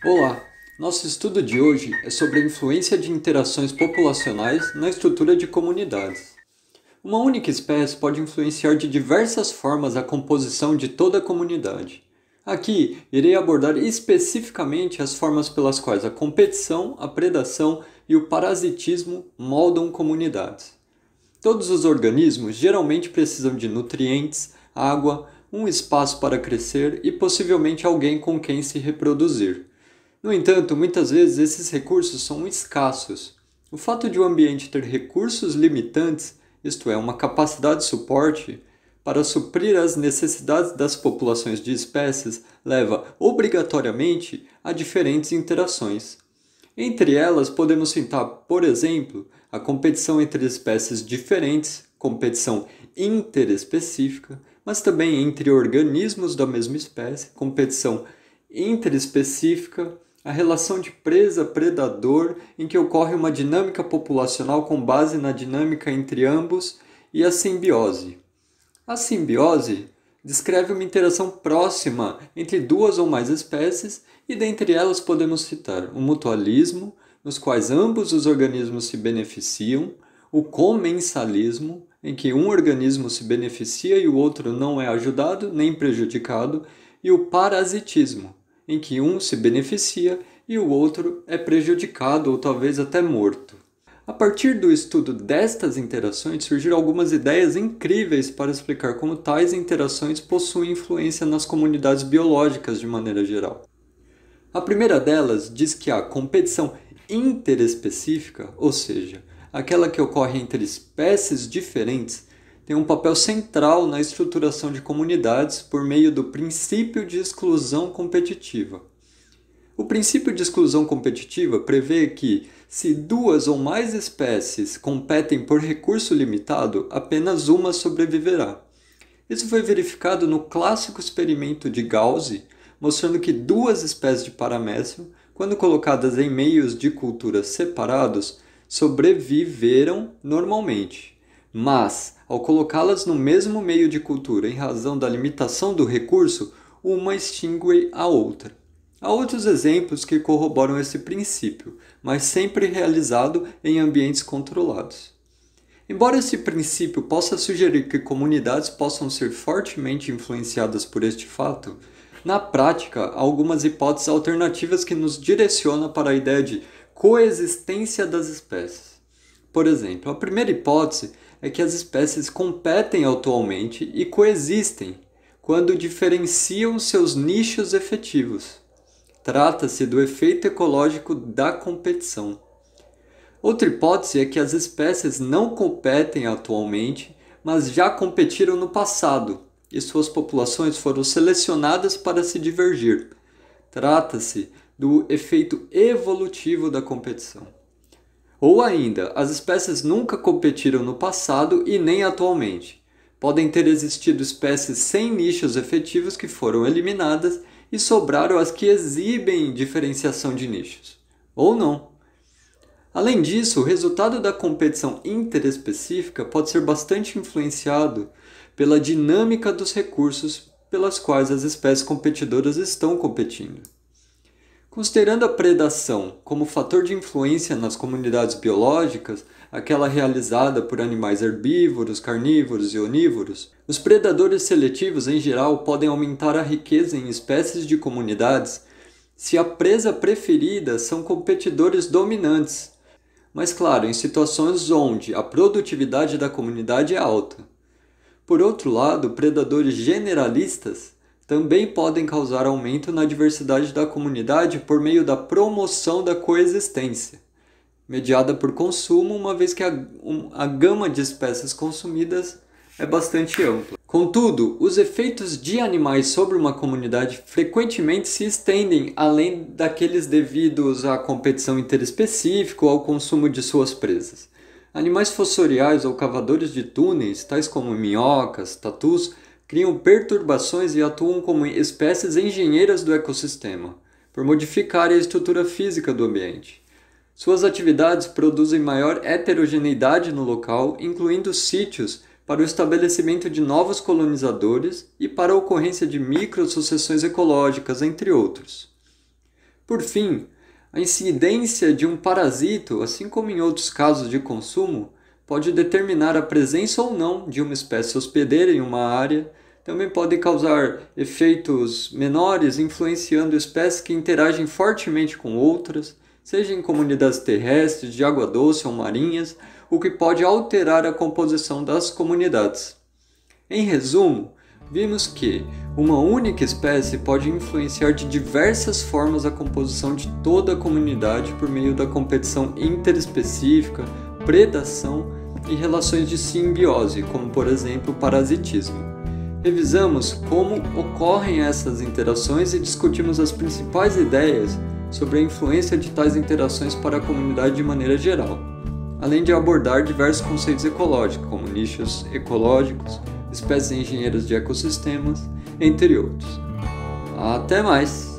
Olá! Nosso estudo de hoje é sobre a influência de interações populacionais na estrutura de comunidades. Uma única espécie pode influenciar de diversas formas a composição de toda a comunidade. Aqui, irei abordar especificamente as formas pelas quais a competição, a predação e o parasitismo moldam comunidades. Todos os organismos geralmente precisam de nutrientes, água, um espaço para crescer e possivelmente alguém com quem se reproduzir. No entanto, muitas vezes esses recursos são escassos. O fato de o ambiente ter recursos limitantes, isto é, uma capacidade de suporte, para suprir as necessidades das populações de espécies, leva obrigatoriamente a diferentes interações. Entre elas, podemos citar, por exemplo, a competição entre espécies diferentes, competição interespecífica, mas também entre organismos da mesma espécie, competição interespecífica, a relação de presa-predador, em que ocorre uma dinâmica populacional com base na dinâmica entre ambos, e a simbiose. A simbiose descreve uma interação próxima entre duas ou mais espécies, e dentre elas podemos citar o mutualismo, nos quais ambos os organismos se beneficiam, o comensalismo, em que um organismo se beneficia e o outro não é ajudado nem prejudicado, e o parasitismo, em que um se beneficia e o outro é prejudicado ou talvez até morto. A partir do estudo destas interações surgiram algumas ideias incríveis para explicar como tais interações possuem influência nas comunidades biológicas de maneira geral. A primeira delas diz que a competição interespecífica, ou seja, aquela que ocorre entre espécies diferentes, tem um papel central na estruturação de comunidades por meio do princípio de exclusão competitiva. O princípio de exclusão competitiva prevê que, se duas ou mais espécies competem por recurso limitado, apenas uma sobreviverá. Isso foi verificado no clássico experimento de Gauss, mostrando que duas espécies de paramécio, quando colocadas em meios de cultura separados, sobreviveram normalmente. Mas, ao colocá-las no mesmo meio de cultura em razão da limitação do recurso, uma extingue a outra. Há outros exemplos que corroboram esse princípio, mas sempre realizado em ambientes controlados. Embora esse princípio possa sugerir que comunidades possam ser fortemente influenciadas por este fato, na prática, há algumas hipóteses alternativas que nos direcionam para a ideia de coexistência das espécies. Por exemplo, a primeira hipótese é que as espécies competem atualmente e coexistem quando diferenciam seus nichos efetivos. Trata-se do efeito ecológico da competição. Outra hipótese é que as espécies não competem atualmente, mas já competiram no passado, e suas populações foram selecionadas para se divergir. Trata-se do efeito evolutivo da competição. Ou ainda, as espécies nunca competiram no passado e nem atualmente. Podem ter existido espécies sem nichos efetivos que foram eliminadas e sobraram as que exibem diferenciação de nichos. Ou não. Além disso, o resultado da competição interespecífica pode ser bastante influenciado pela dinâmica dos recursos pelas quais as espécies competidoras estão competindo. Considerando a predação como fator de influência nas comunidades biológicas, aquela realizada por animais herbívoros, carnívoros e onívoros, os predadores seletivos em geral podem aumentar a riqueza em espécies de comunidades se a presa preferida são competidores dominantes, mas claro, em situações onde a produtividade da comunidade é alta. Por outro lado, predadores generalistas também podem causar aumento na diversidade da comunidade por meio da promoção da coexistência, mediada por consumo, uma vez que a gama de espécies consumidas é bastante ampla. Contudo, os efeitos de animais sobre uma comunidade frequentemente se estendem além daqueles devidos à competição interespecífica ou ao consumo de suas presas. Animais fossoriais ou cavadores de túneis, tais como minhocas, tatus, criam perturbações e atuam como espécies engenheiras do ecossistema, por modificarem a estrutura física do ambiente. Suas atividades produzem maior heterogeneidade no local, incluindo sítios para o estabelecimento de novos colonizadores e para a ocorrência de microsucessões ecológicas, entre outros. Por fim, a incidência de um parasito, assim como em outros casos de consumo, pode determinar a presença ou não de uma espécie hospedeira em uma área. Também pode causar efeitos menores, influenciando espécies que interagem fortemente com outras, seja em comunidades terrestres, de água doce ou marinhas, o que pode alterar a composição das comunidades. Em resumo, vimos que uma única espécie pode influenciar de diversas formas a composição de toda a comunidade por meio da competição interespecífica, predação e relações de simbiose, como por exemplo o parasitismo. Revisamos como ocorrem essas interações e discutimos as principais ideias sobre a influência de tais interações para a comunidade de maneira geral, além de abordar diversos conceitos ecológicos, como nichos ecológicos, espécies engenheiras de ecossistemas, entre outros. Até mais!